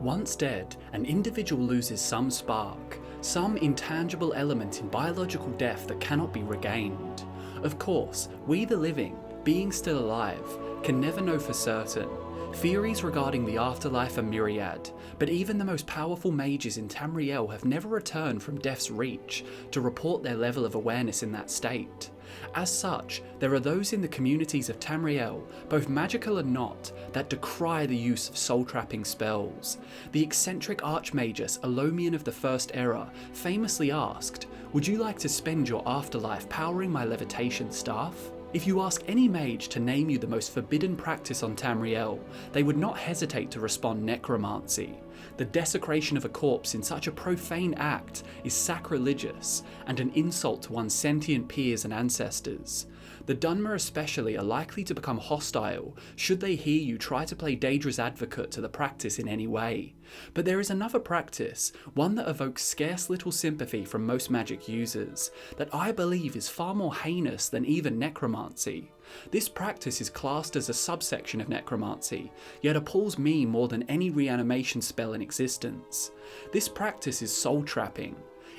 Once dead, an individual loses some spark, some intangible element in biological death that cannot be regained. Of course, we the living, being still alive, can never know for certain. Theories regarding the afterlife are myriad, but even the most powerful mages in Tamriel have never returned from death's reach to report their level of awareness in that state. As such, there are those in the communities of Tamriel, both magical and not, that decry the use of soul-trapping spells. The eccentric archmagus Alomian of the First Era famously asked, "Would you like to spend your afterlife powering my levitation staff?" If you ask any mage to name you the most forbidden practice on Tamriel, they would not hesitate to respond necromancy. The desecration of a corpse in such a profane act is sacrilegious and an insult to one's sentient peers and ancestors. The Dunmer especially are likely to become hostile should they hear you try to play Daedra's advocate to the practice in any way. But there is another practice, one that evokes scarce little sympathy from most magic users, that I believe is far more heinous than even necromancy. This practice is classed as a subsection of necromancy, yet appalls me more than any reanimation spell in existence. This practice is soul trapping.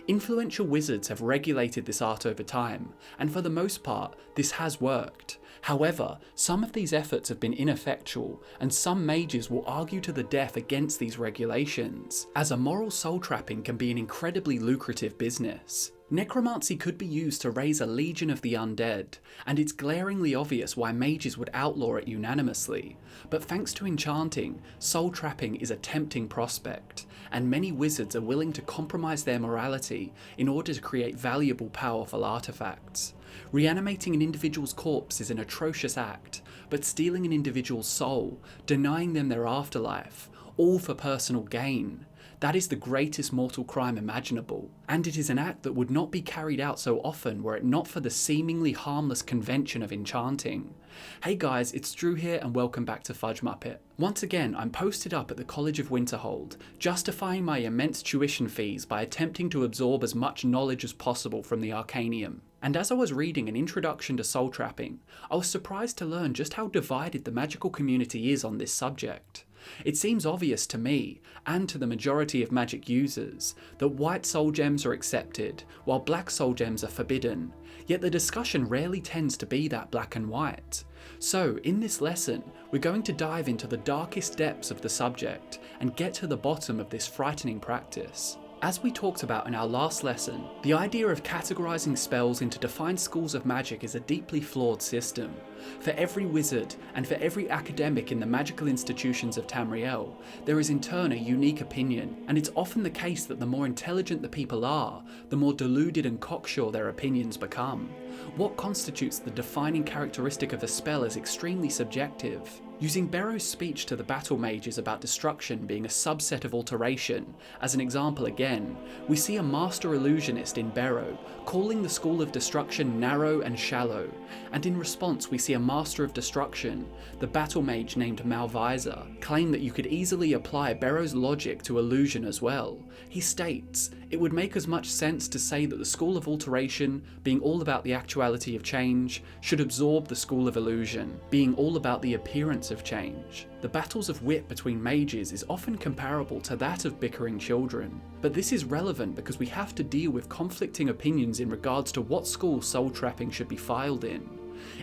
Influential wizards have regulated this art over time, and for the most part, this has worked. However, some of these efforts have been ineffectual, and some mages will argue to the death against these regulations, as immoral soul trapping can be an incredibly lucrative business. Necromancy could be used to raise a legion of the undead, and it's glaringly obvious why mages would outlaw it unanimously, but thanks to Enchanting, soul trapping is a tempting prospect, and many wizards are willing to compromise their morality in order to create valuable, powerful artifacts. Reanimating an individual's corpse is an atrocious act, but stealing an individual's soul, denying them their afterlife, all for personal gain, that is the greatest mortal crime imaginable, and it is an act that would not be carried out so often were it not for the seemingly harmless convention of enchanting. Hey guys, it's Drew here and welcome back to FudgeMuppet. Once again, I'm posted up at the College of Winterhold, justifying my immense tuition fees by attempting to absorb as much knowledge as possible from the Arcanium. And as I was reading an introduction to soul trapping, I was surprised to learn just how divided the magical community is on this subject. It seems obvious to me, and to the majority of magic users, that white soul gems are accepted, while black soul gems are forbidden, yet the discussion rarely tends to be that black and white. So, in this lesson, we're going to dive into the darkest depths of the subject, and get to the bottom of this frightening practice. As we talked about in our last lesson, the idea of categorizing spells into defined schools of magic is a deeply flawed system. For every wizard, and for every academic in the magical institutions of Tamriel, there is in turn a unique opinion, and it's often the case that the more intelligent the people are, the more deluded and cocksure their opinions become. What constitutes the defining characteristic of a spell is extremely subjective. Using Berrow's speech to the battle mages about destruction being a subset of alteration, as an example again, we see a master illusionist in Berrow calling the school of destruction narrow and shallow, and in response we see a master of destruction, the battle mage named Malvisor, claim that you could easily apply Berrow's logic to illusion as well. He states, "It would make as much sense to say that the school of alteration, being all about the actuality of change, should absorb the school of illusion, being all about the appearance of change." The battles of wit between mages is often comparable to that of bickering children, but this is relevant because we have to deal with conflicting opinions in regards to what school soul trapping should be filed in.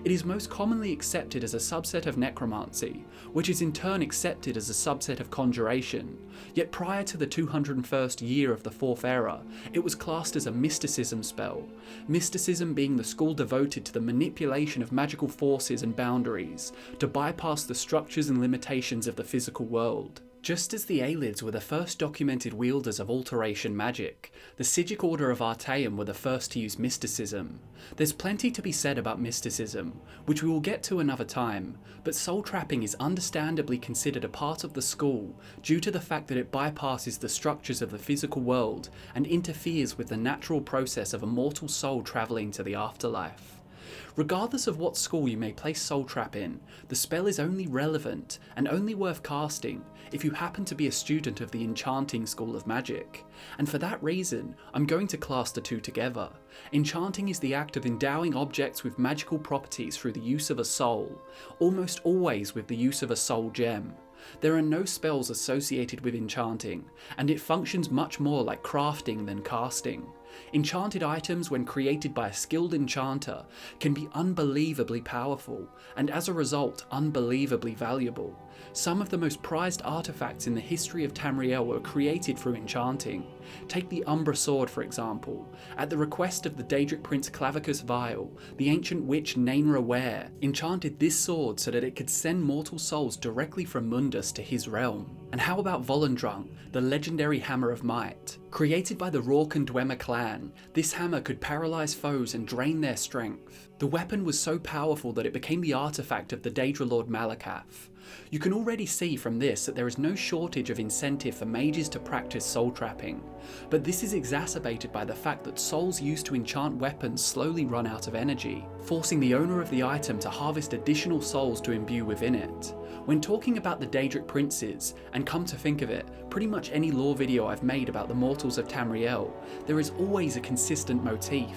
It is most commonly accepted as a subset of necromancy, which is in turn accepted as a subset of conjuration, yet prior to the 201st year of the Fourth Era, it was classed as a mysticism spell, mysticism being the school devoted to the manipulation of magical forces and boundaries, to bypass the structures and limitations of the physical world. Just as the Aelids were the first documented wielders of alteration magic, the Sigic Order of Artaeum were the first to use mysticism. There's plenty to be said about mysticism, which we will get to another time, but soul trapping is understandably considered a part of the school due to the fact that it bypasses the structures of the physical world and interferes with the natural process of a mortal soul travelling to the afterlife. Regardless of what school you may place Soul Trap in, the spell is only relevant and only worth casting if you happen to be a student of the Enchanting School of Magic, and for that reason, I'm going to class the two together. Enchanting is the act of endowing objects with magical properties through the use of a soul, almost always with the use of a soul gem. There are no spells associated with enchanting, and it functions much more like crafting than casting. Enchanted items, when created by a skilled enchanter, can be unbelievably powerful, and as a result, unbelievably valuable. Some of the most prized artifacts in the history of Tamriel were created through enchanting. Take the Umbra Sword, for example. At the request of the Daedric Prince Clavicus Vile, the ancient witch Nainra Ware enchanted this sword so that it could send mortal souls directly from Mundus to his realm. And how about Volendrung, the legendary Hammer of Might? Created by the Rorke and Dwemer clan, this hammer could paralyze foes and drain their strength. The weapon was so powerful that it became the artifact of the Daedra Lord Malakath. You can already see from this that there is no shortage of incentive for mages to practice soul trapping, but this is exacerbated by the fact that souls used to enchant weapons slowly run out of energy, forcing the owner of the item to harvest additional souls to imbue within it. When talking about the Daedric Princes, and come to think of it, pretty much any lore video I've made about the mortals of Tamriel, there is always a consistent motif.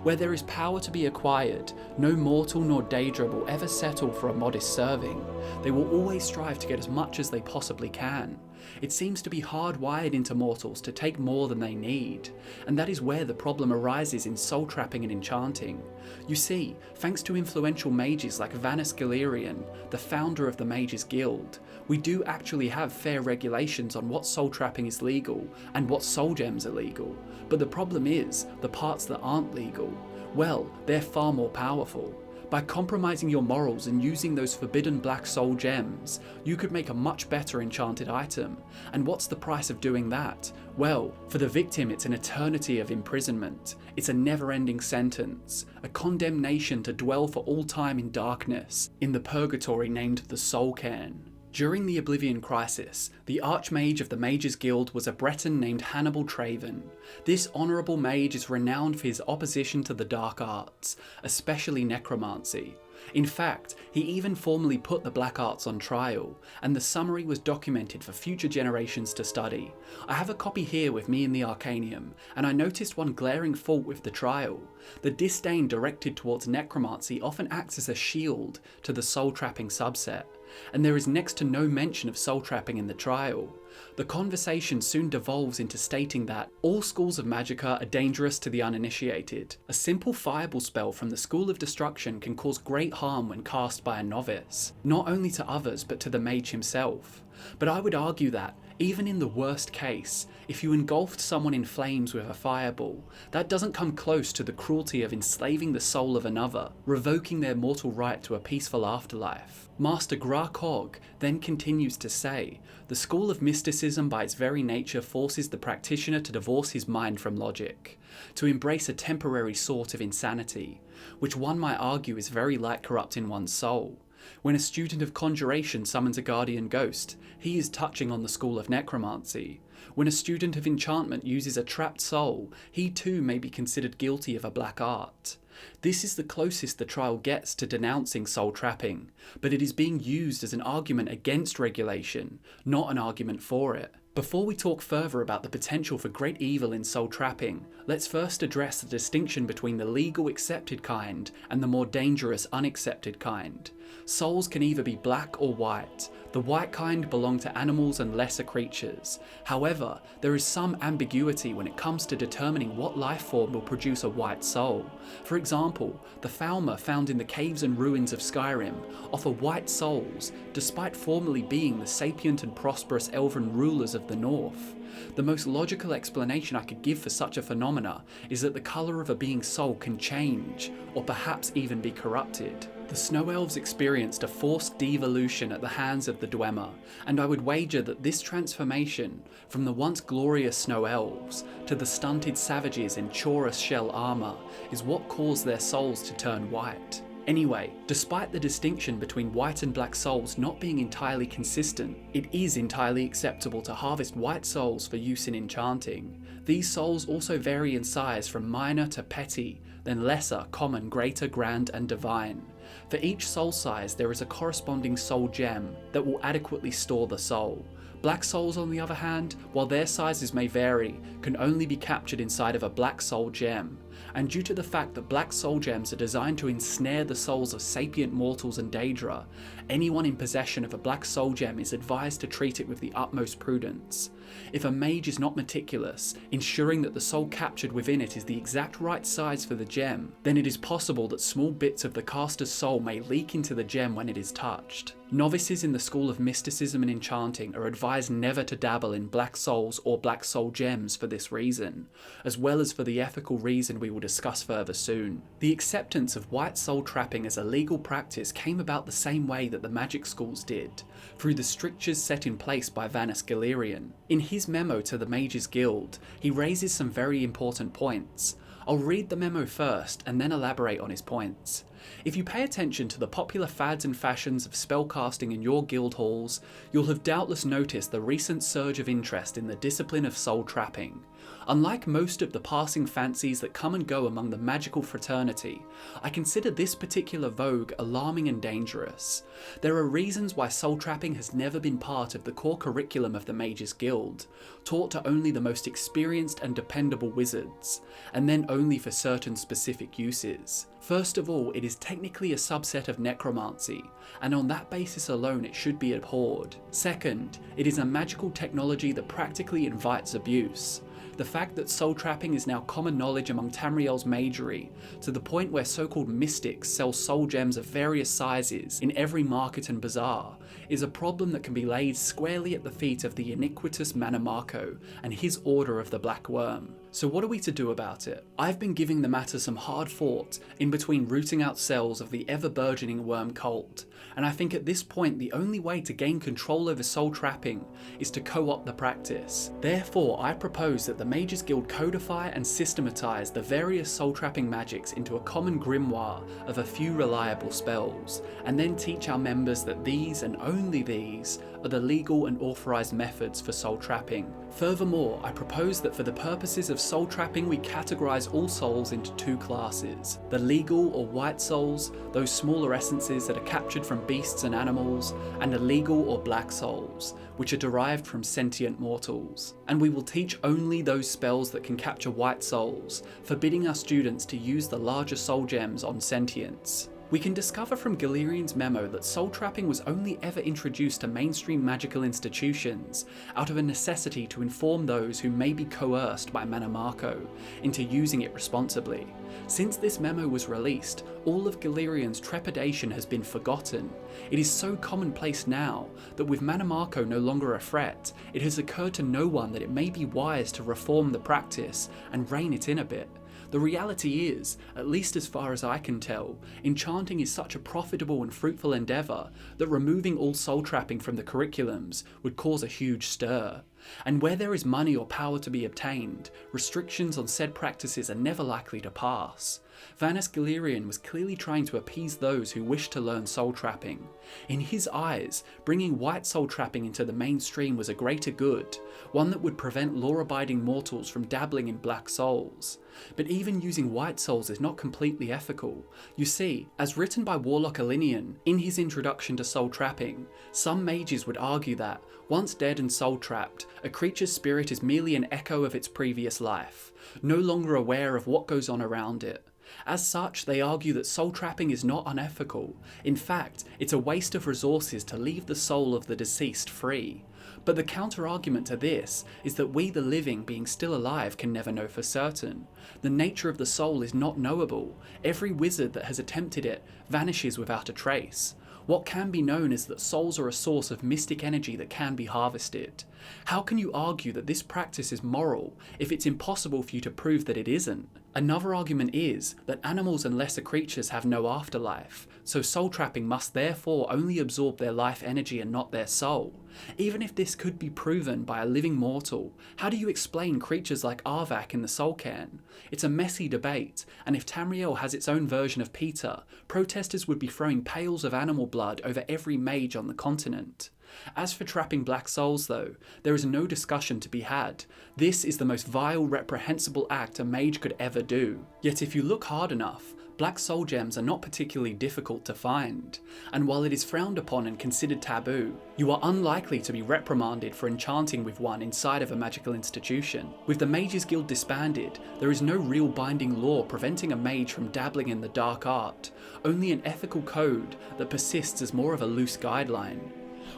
Where there is power to be acquired, no mortal nor Daedra will ever settle for a modest serving. They will always strive to get as much as they possibly can. It seems to be hardwired into mortals to take more than they need, and that is where the problem arises in soul trapping and enchanting. You see, thanks to influential mages like Vanus Galerian, the founder of the Mages Guild, we do actually have fair regulations on what soul trapping is legal and what soul gems are legal, but the problem is, the parts that aren't legal, well, they're far more powerful. By compromising your morals and using those forbidden black soul gems, you could make a much better enchanted item. And what's the price of doing that? Well, for the victim it's an eternity of imprisonment. It's a never-ending sentence, a condemnation to dwell for all time in darkness, in the purgatory named the Soul Cairn. During the Oblivion Crisis, the Archmage of the Mages Guild was a Breton named Hannibal Traven. This honourable mage is renowned for his opposition to the dark arts, especially necromancy. In fact, he even formally put the black arts on trial, and the summary was documented for future generations to study. I have a copy here with me in the Arcanium, and I noticed one glaring fault with the trial. The disdain directed towards necromancy often acts as a shield to the soul trapping subset, and there is next to no mention of soul trapping in the trial. The conversation soon devolves into stating that all schools of magicka are dangerous to the uninitiated. A simple fireball spell from the School of Destruction can cause great harm when cast by a novice, not only to others but to the mage himself. But I would argue that, even in the worst case, if you engulfed someone in flames with a fireball, that doesn't come close to the cruelty of enslaving the soul of another, revoking their mortal right to a peaceful afterlife. Master Grakog then continues to say, the school of mysticism by its very nature forces the practitioner to divorce his mind from logic, to embrace a temporary sort of insanity, which one might argue is very like corrupting one's soul. When a student of conjuration summons a guardian ghost, he is touching on the school of necromancy. When a student of enchantment uses a trapped soul, he too may be considered guilty of a black art. This is the closest the trial gets to denouncing soul trapping, but it is being used as an argument against regulation, not an argument for it. Before we talk further about the potential for great evil in soul trapping, let's first address the distinction between the legal accepted kind and the more dangerous unaccepted kind. Souls can either be black or white. The white kind belong to animals and lesser creatures. However, there is some ambiguity when it comes to determining what life form will produce a white soul. For example, the Falmer found in the caves and ruins of Skyrim offer white souls, despite formerly being the sapient and prosperous elven rulers of the north. The most logical explanation I could give for such a phenomena is that the colour of a being's soul can change, or perhaps even be corrupted. The Snow Elves experienced a forced devolution at the hands of the Dwemer, and I would wager that this transformation, from the once glorious Snow Elves to the stunted savages in Chaurus shell armour, is what caused their souls to turn white. Anyway, despite the distinction between white and black souls not being entirely consistent, it is entirely acceptable to harvest white souls for use in enchanting. These souls also vary in size from minor to petty, then lesser, common, greater, grand, and divine. For each soul size there is a corresponding soul gem that will adequately store the soul. Black souls, on the other hand, while their sizes may vary, can only be captured inside of a black soul gem, and due to the fact that black soul gems are designed to ensnare the souls of sapient mortals and Daedra, anyone in possession of a black soul gem is advised to treat it with the utmost prudence. If a mage is not meticulous, ensuring that the soul captured within it is the exact right size for the gem, then it is possible that small bits of the caster's soul may leak into the gem when it is touched. Novices in the school of mysticism and enchanting are advised never to dabble in black souls or black soul gems for this reason, as well as for the ethical reason we will discuss further soon. The acceptance of white soul trapping as a legal practice came about the same way that the magic schools did, through the strictures set in place by Vanus Galerian. In his memo to the Mages Guild, he raises some very important points. I'll read the memo first and then elaborate on his points. If you pay attention to the popular fads and fashions of spellcasting in your guild halls, you'll have doubtless noticed the recent surge of interest in the discipline of soul trapping. Unlike most of the passing fancies that come and go among the magical fraternity, I consider this particular vogue alarming and dangerous. There are reasons why soul trapping has never been part of the core curriculum of the Mages Guild, taught to only the most experienced and dependable wizards, and then only for certain specific uses. First of all, it is technically a subset of necromancy, and on that basis alone it should be abhorred. Second, it is a magical technology that practically invites abuse. The fact that soul trapping is now common knowledge among Tamriel's magery, to the point where so-called mystics sell soul gems of various sizes in every market and bazaar, is a problem that can be laid squarely at the feet of the iniquitous Manamako and his Order of the Black Worm. So what are we to do about it? I've been giving the matter some hard thought in between rooting out cells of the ever-burgeoning worm cult, and I think at this point the only way to gain control over soul trapping is to co-opt the practice. Therefore, I propose that the Mages Guild codify and systematise the various soul trapping magics into a common grimoire of a few reliable spells, and then teach our members that these and only these are the legal and authorised methods for soul trapping. Furthermore, I propose that for the purposes of soul trapping we categorise all souls into two classes: the legal or white souls, those smaller essences that are captured from beasts and animals, and illegal or black souls, which are derived from sentient mortals. And we will teach only those spells that can capture white souls, forbidding our students to use the larger soul gems on sentients. We can discover from Galerian's memo that soul trapping was only ever introduced to mainstream magical institutions out of a necessity to inform those who may be coerced by Manamako into using it responsibly. Since this memo was released, all of Galerian's trepidation has been forgotten. It is so commonplace now that with Manamako no longer a threat, it has occurred to no one that it may be wise to reform the practice and rein it in a bit. The reality is, at least as far as I can tell, enchanting is such a profitable and fruitful endeavour that removing all soul trapping from the curriculums would cause a huge stir. And where there is money or power to be obtained, restrictions on said practices are never likely to pass. Vanus Galerian was clearly trying to appease those who wished to learn soul trapping. In his eyes, bringing white soul trapping into the mainstream was a greater good, one that would prevent law-abiding mortals from dabbling in black souls. But even using white souls is not completely ethical. You see, as written by Warlock Alinian in his introduction to soul trapping, some mages would argue that, once dead and soul trapped, a creature's spirit is merely an echo of its previous life, no longer aware of what goes on around it. As such, they argue that soul trapping is not unethical. In fact, it's a waste of resources to leave the soul of the deceased free. But the counter-argument to this is that we the living, being still alive, can never know for certain. The nature of the soul is not knowable. Every wizard that has attempted it vanishes without a trace. What can be known is that souls are a source of mystic energy that can be harvested. How can you argue that this practice is moral if it's impossible for you to prove that it isn't? Another argument is that animals and lesser creatures have no afterlife, so soul trapping must therefore only absorb their life energy and not their soul. Even if this could be proven by a living mortal, how do you explain creatures like Arvak in the soul cairn? It's a messy debate, and if Tamriel has its own version of Peter, protesters would be throwing pails of animal blood over every mage on the continent. As for trapping black souls though, there is no discussion to be had. This is the most vile, reprehensible act a mage could ever do. Yet if you look hard enough, Black soul gems are not particularly difficult to find, and while it is frowned upon and considered taboo, you are unlikely to be reprimanded for enchanting with one inside of a magical institution. With the Mages Guild disbanded, there is no real binding law preventing a mage from dabbling in the dark art, only an ethical code that persists as more of a loose guideline.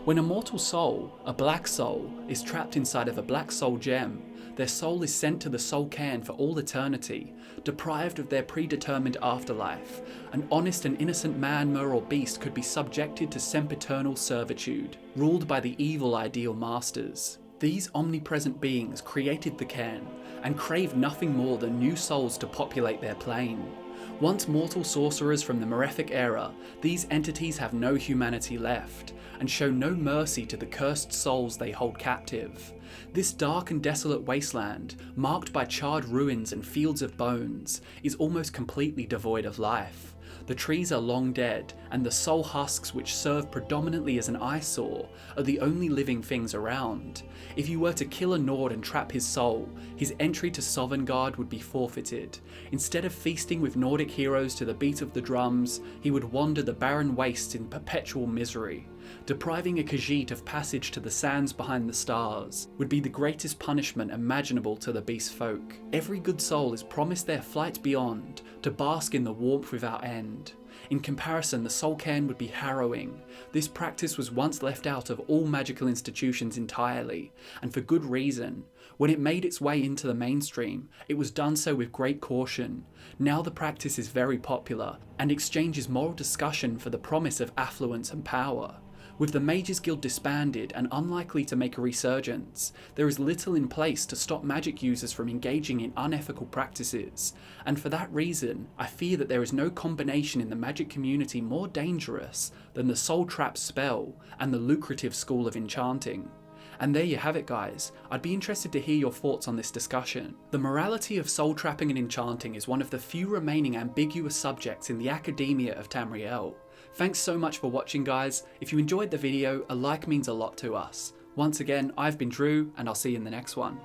When a mortal soul, a black soul, is trapped inside of a black soul gem, their soul is sent to the soul cairn for all eternity, deprived of their predetermined afterlife. An honest and innocent man, mer or beast could be subjected to sempiternal servitude, ruled by the evil ideal masters. These omnipresent beings created the cairn, and craved nothing more than new souls to populate their plane. Once mortal sorcerers from the Malefic era, these entities have no humanity left, and show no mercy to the cursed souls they hold captive. This dark and desolate wasteland, marked by charred ruins and fields of bones, is almost completely devoid of life. The trees are long dead, and the soul husks, which serve predominantly as an eyesore, are the only living things around. If you were to kill a Nord and trap his soul, his entry to Sovngarde would be forfeited. Instead of feasting with Nordic heroes to the beat of the drums, he would wander the barren wastes in perpetual misery. Depriving a Khajiit of passage to the sands behind the stars would be the greatest punishment imaginable to the beast folk. Every good soul is promised their flight beyond, to bask in the warmth without end. In comparison, the soul cairn would be harrowing. This practice was once left out of all magical institutions entirely, and for good reason. When it made its way into the mainstream, it was done so with great caution. Now the practice is very popular, and exchanges moral discussion for the promise of affluence and power. With the Mages Guild disbanded and unlikely to make a resurgence, there is little in place to stop magic users from engaging in unethical practices, and for that reason, I fear that there is no combination in the magic community more dangerous than the soul trap spell and the lucrative school of enchanting. And there you have it, guys. I'd be interested to hear your thoughts on this discussion. The morality of soul trapping and enchanting is one of the few remaining ambiguous subjects in the academia of Tamriel. Thanks so much for watching, guys. If you enjoyed the video, a like means a lot to us. Once again, I've been Drew, and I'll see you in the next one.